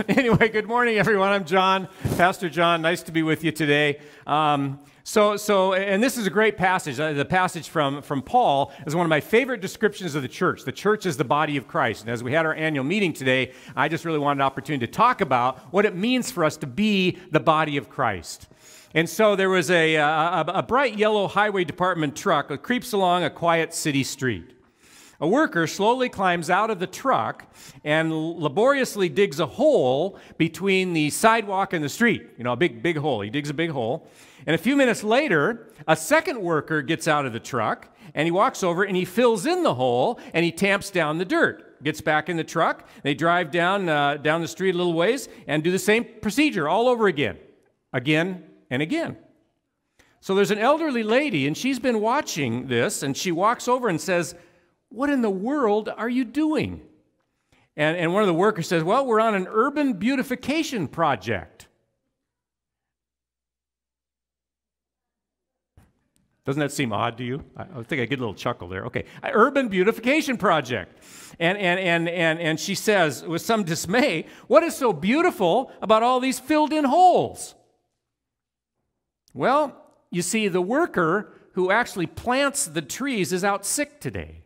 Anyway, good morning, everyone. I'm John, Pastor John. Nice to be with you today. And this is a great passage. The passage from Paul is one of my favorite descriptions of the church. The church is the body of Christ. And as we had our annual meeting today, I just really wanted an opportunity to talk about what it means for us to be the body of Christ. And so there was a bright yellow highway department truck that creeps along a quiet city street. A worker slowly climbs out of the truck and laboriously digs a hole between the sidewalk and the street. You know, a big hole. He digs a big hole. And a few minutes later, a second worker gets out of the truck and he walks over and he fills in the hole and he tamps down the dirt. Gets back in the truck. They drive down the street a little ways and do the same procedure all over again and again. So there's an elderly lady and she's been watching this and she walks over and says, "What in the world are you doing?" And one of the workers says, "Well, we're on an urban beautification project." Doesn't that seem odd to you? I think I get a little chuckle there. Okay, an urban beautification project. And she says, with some dismay, "What is so beautiful about all these filled-in holes?" Well, you see, the worker who actually plants the trees is out sick today.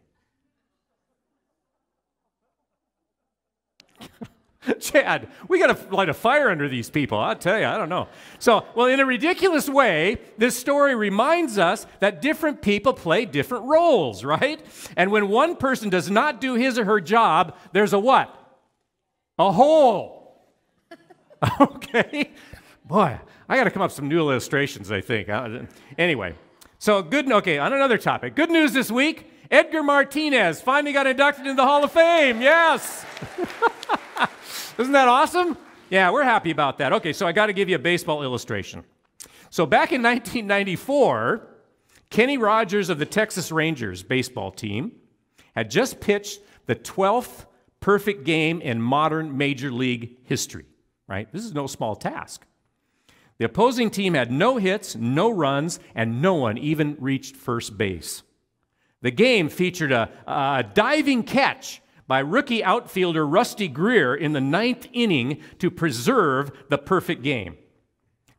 Chad, we got to light a fire under these people. I'll tell you, I don't know. So, well, in a ridiculous way, this story reminds us that different people play different roles, right? And when one person does not do his or her job, there's a what? A hole. Okay? Boy, I got to come up with some new illustrations, I think. Anyway, so okay, on another topic. Good news this week. Edgar Martinez finally got inducted into the Hall of Fame. Yes. Isn't that awesome? Yeah, we're happy about that. Okay, so I got to give you a baseball illustration. So back in 1994, Kenny Rogers of the Texas Rangers baseball team had just pitched the 12th perfect game in modern Major League history, right? This is no small task. The opposing team had no hits, no runs, and no one even reached first base. The game featured a diving catch by rookie outfielder Rusty Greer in the 9th inning to preserve the perfect game.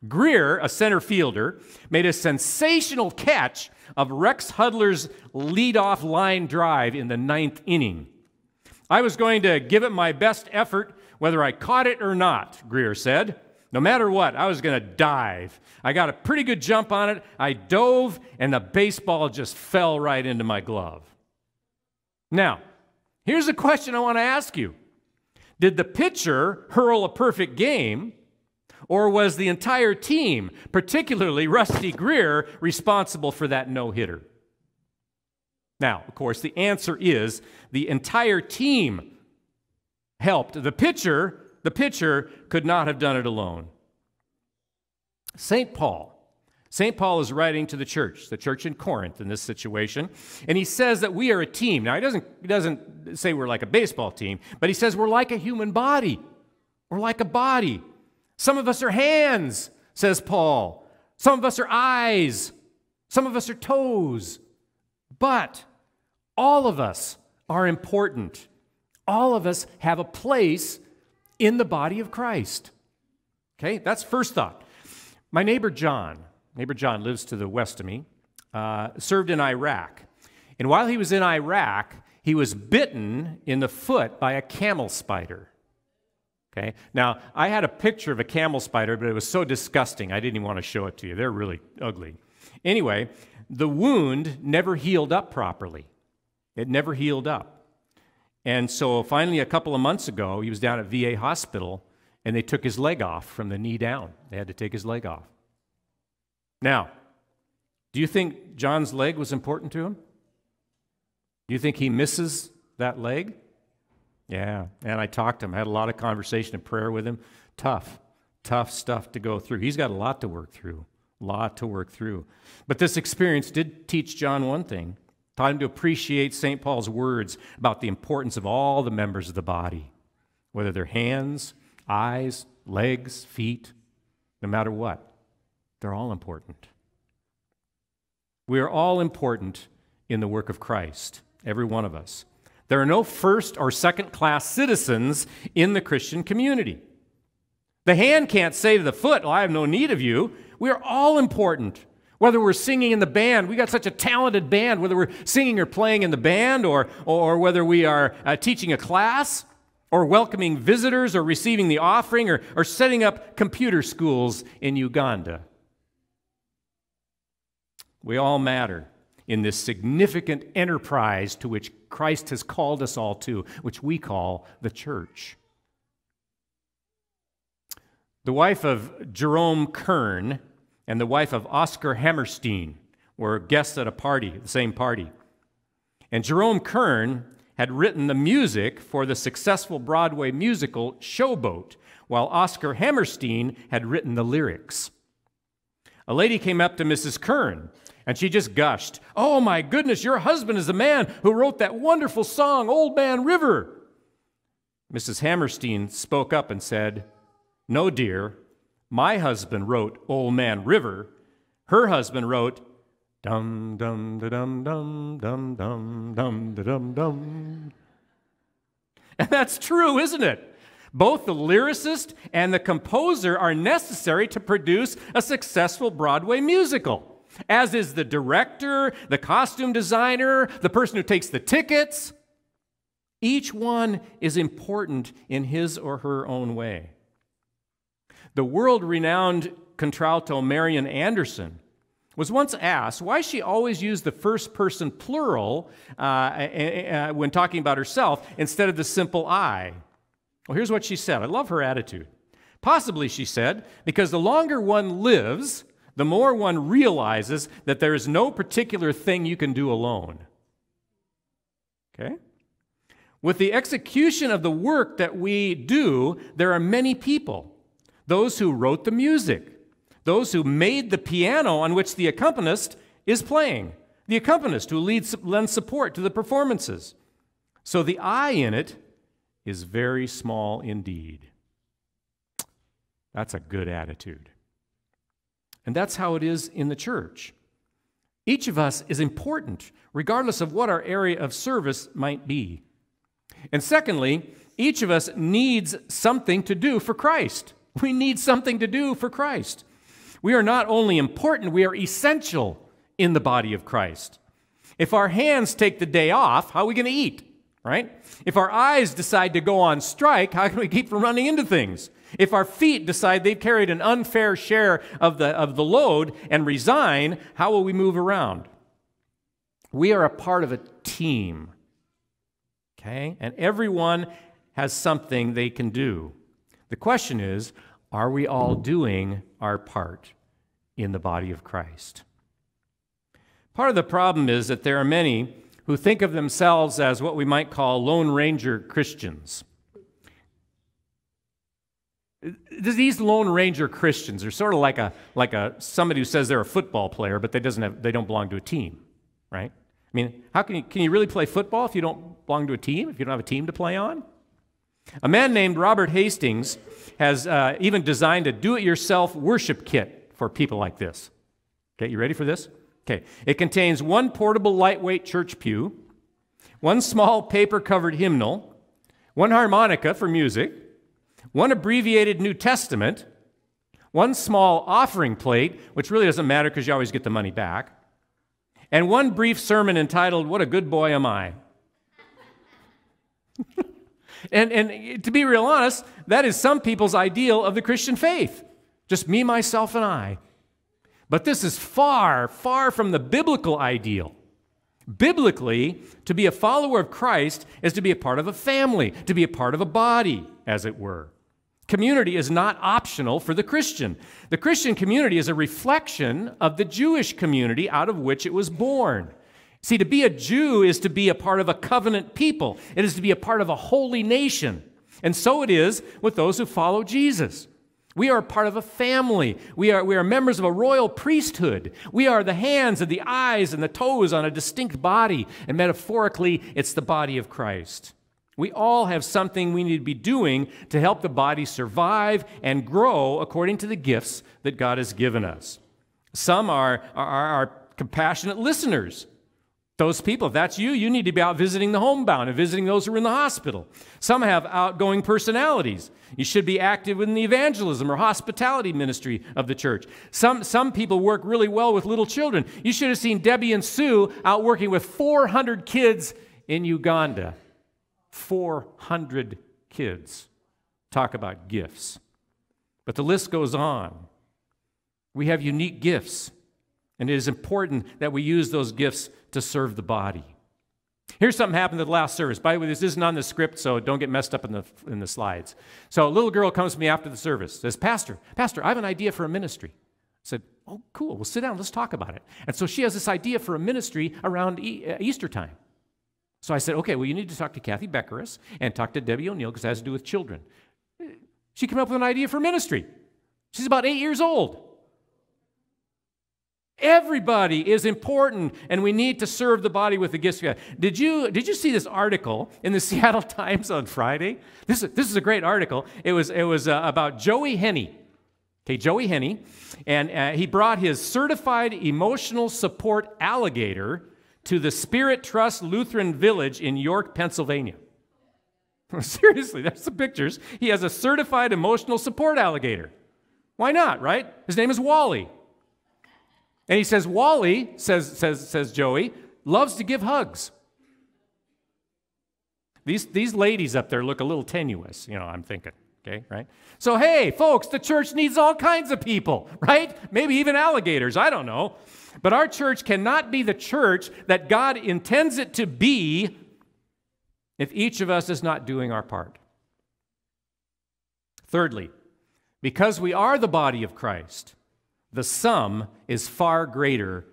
Greer, a center fielder, made a sensational catch of Rex Hudler's leadoff line drive in the 9th inning. "I was going to give it my best effort whether I caught it or not," Greer said. "No matter what, I was going to dive. I got a pretty good jump on it. I dove, and the baseball just fell right into my glove." Now, here's a question I want to ask you. Did the pitcher hurl a perfect game, or was the entire team, particularly Rusty Greer, responsible for that no-hitter? Now, of course, the answer is the entire team helped. The pitcher could not have done it alone. St. Paul is writing to the church in Corinth in this situation, and he says that we are a team. Now, he doesn't say we're like a baseball team, but he says we're like a human body. We're like a body. Some of us are hands, says Paul. Some of us are eyes. Some of us are toes. But all of us are important. All of us have a place in the body of Christ. Okay, that's first thought. My neighbor John lives to the west of me, served in Iraq. And while he was in Iraq, he was bitten in the foot by a camel spider. Okay, now I had a picture of a camel spider, but it was so disgusting I didn't even want to show it to you. They're really ugly. Anyway, the wound never healed up properly. It never healed up. And so finally, a couple of months ago, he was down at VA hospital, and they took his leg off from the knee down. They had to take his leg off. Now, do you think John's leg was important to him? Do you think he misses that leg? Yeah, and I talked to him, had a lot of conversation and prayer with him. Tough stuff to go through. He's got a lot to work through, But this experience did teach John one thing. Taught him to appreciate St. Paul's words about the importance of all the members of the body, whether they're hands, eyes, legs, feet, no matter what. They're all important. We are all important in the work of Christ, every one of us. There are no first or second class citizens in the Christian community. The hand can't say to the foot, well, I have no need of you. We are all important. Whether we're singing in the band, we got such a talented band, whether we're singing or playing in the band, or whether we are teaching a class, or welcoming visitors, or receiving the offering, or setting up computer schools in Uganda. We all matter in this significant enterprise to which Christ has called us all to, which we call the church. The wife of Jerome Kern and the wife of Oscar Hammerstein were guests at a party, the same party. And Jerome Kern had written the music for the successful Broadway musical Showboat, while Oscar Hammerstein had written the lyrics. A lady came up to Mrs. Kern, and she just gushed, "Oh my goodness, your husband is the man who wrote that wonderful song, Old Man River." Mrs. Hammerstein spoke up and said, "No, dear, my husband wrote Old Man River. Her husband wrote dum dum da dum dum dum dum dum da dum dum." And that's true, isn't it? Both the lyricist and the composer are necessary to produce a successful Broadway musical, as is the director, the costume designer, the person who takes the tickets. Each one is important in his or her own way. The world-renowned contralto Marian Anderson was once asked why she always used the first-person plural when talking about herself instead of the simple I. Well, here's what she said. I love her attitude. Possibly, she said, because the longer one lives, the more one realizes that there is no particular thing you can do alone. Okay? With the execution of the work that we do, there are many people. Those who wrote the music, those who made the piano on which the accompanist is playing, the accompanist who lends support to the performances. So the I in it is very small indeed. That's a good attitude. And that's how it is in the church. Each of us is important, regardless of what our area of service might be. And secondly, each of us needs something to do for Christ. We need something to do for Christ. We are not only important, we are essential in the body of Christ. If our hands take the day off, how are we going to eat, right? If our eyes decide to go on strike, how can we keep from running into things? If our feet decide they've carried an unfair share of the load and resign, how will we move around? We are a part of a team, okay? And everyone has something they can do. The question is, are we all doing our part in the body of Christ? Part of the problem is that there are many who think of themselves as what we might call Lone Ranger Christians. These Lone Ranger Christians are sort of like somebody who says they're a football player, but they don't belong to a team, right? I mean, can you really play football if you don't belong to a team, if you don't have a team to play on? A man named Robert Hastings has even designed a do-it-yourself worship kit for people like this. Okay, you ready for this? Okay, it contains one portable lightweight church pew, one small paper-covered hymnal, one harmonica for music, one abbreviated New Testament, one small offering plate, which really doesn't matter because you always get the money back, and one brief sermon entitled, "What a Good Boy Am I?" And to be real honest, that is some people's ideal of the Christian faith. Just me, myself, and I. But this is far, far from the biblical ideal. Biblically, to be a follower of Christ is to be a part of a family, to be a part of a body, as it were. Community is not optional for the Christian. The Christian community is a reflection of the Jewish community out of which it was born. See, to be a Jew is to be a part of a covenant people. It is to be a part of a holy nation. And so it is with those who follow Jesus. We are part of a family. We are members of a royal priesthood. We are the hands and the eyes and the toes on a distinct body. And metaphorically, it's the body of Christ. We all have something we need to be doing to help the body survive and grow according to the gifts that God has given us. Some are compassionate listeners. Those people, if that's you, you need to be out visiting the homebound and visiting those who are in the hospital. Some have outgoing personalities. You should be active in the evangelism or hospitality ministry of the church. Some people work really well with little children. You should have seen Debbie and Sue out working with 400 kids in Uganda. 400 kids. Talk about gifts. But the list goes on. We have unique gifts, and it is important that we use those gifts to serve the body. Here's something happened at the last service. By the way, this isn't on the script, so don't get messed up in the slides. So a little girl comes to me after the service, says, Pastor, I have an idea for a ministry. I said, oh, cool, well, sit down, let's talk about it. And so she has this idea for a ministry around Easter time. So I said, okay, well, you need to talk to Kathy Beckeris and talk to Debbie O'Neill because it has to do with children. She came up with an idea for ministry. She's about 8 years old. Everybody is important, and we need to serve the body with the gifts we have. Did you see this article in the Seattle Times on Friday? This is a great article. It was about Joey Henney. Okay, Joey Henney, and he brought his certified emotional support alligator to the Spirit Trust Lutheran Village in York, Pennsylvania. Seriously, that's the pictures. He has a certified emotional support alligator. Why not, right? His name is Wally. And he says, Wally, says Joey, loves to give hugs. These ladies up there look a little tenuous, I'm thinking, okay, right? So, hey, folks, the church needs all kinds of people, right? Maybe even alligators, I don't know. But our church cannot be the church that God intends it to be if each of us is not doing our part. Thirdly, because we are the body of Christ, the sum is far greater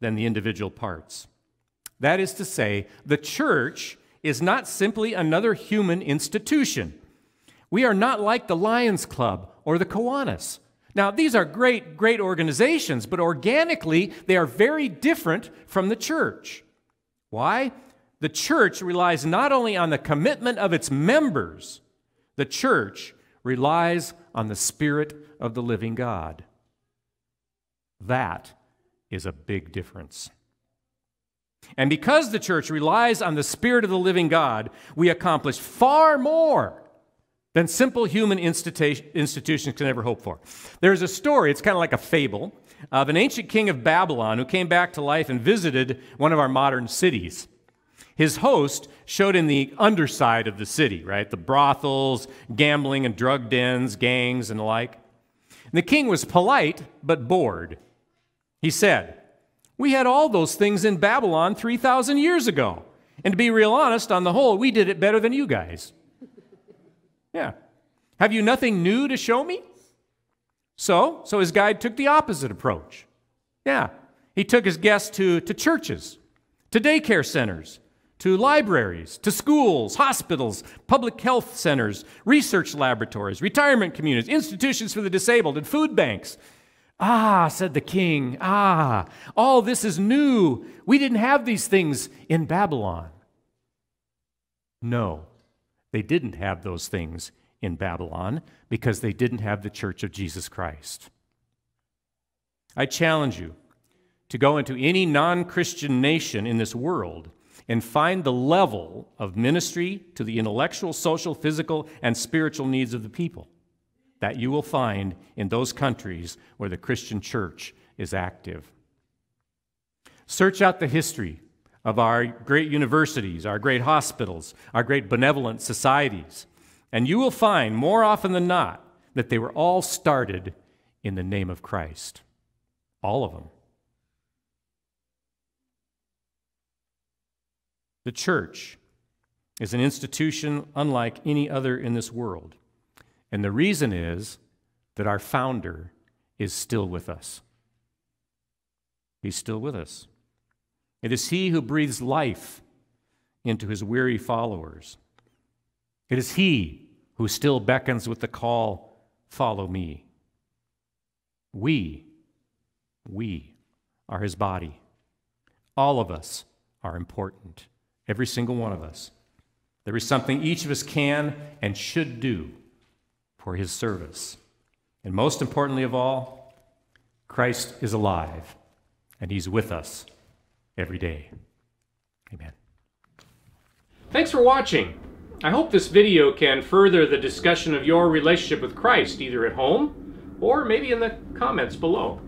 than the individual parts. That is to say, the church is not simply another human institution. We are not like the Lions Club or the Kiwanis. Now, these are great organizations, but organically, they are very different from the church. Why? The church relies not only on the commitment of its members, the church relies on the Spirit of the living God. That is a big difference. And because the church relies on the Spirit of the living God, we accomplish far more than simple human institutions can ever hope for. There's a story, it's kind of like a fable, of an ancient king of Babylon who came back to life and visited one of our modern cities. His host showed him the underside of the city, right? The brothels, gambling and drug dens, gangs, and the like. And the king was polite, but bored. He said, we had all those things in Babylon 3,000 years ago. And to be real honest, on the whole, we did it better than you guys. Yeah. Have you nothing new to show me? So his guide took the opposite approach. Yeah. He took his guests to churches, to daycare centers, to libraries, to schools, hospitals, public health centers, research laboratories, retirement communities, institutions for the disabled, and food banks. Ah, said the king, all this is new. We didn't have these things in Babylon. No, they didn't have those things in Babylon because they didn't have the Church of Jesus Christ. I challenge you to go into any non-Christian nation in this world and find the level of ministry to the intellectual, social, physical, and spiritual needs of the people that you will find in those countries where the Christian church is active. Search out the history of our great universities, our great hospitals, our great benevolent societies, and you will find more often than not that they were all started in the name of Christ. All of them. The church is an institution unlike any other in this world. And the reason is that our founder is still with us. He's still with us. It is he who breathes life into his weary followers. It is he who still beckons with the call, follow me. We are his body. All of us are important. Every single one of us. There is something each of us can and should do for his service. And most importantly of all, Christ is alive, and he's with us every day. Amen. Thanks for watching. I hope this video can further the discussion of your relationship with Christ, either at home or maybe in the comments below.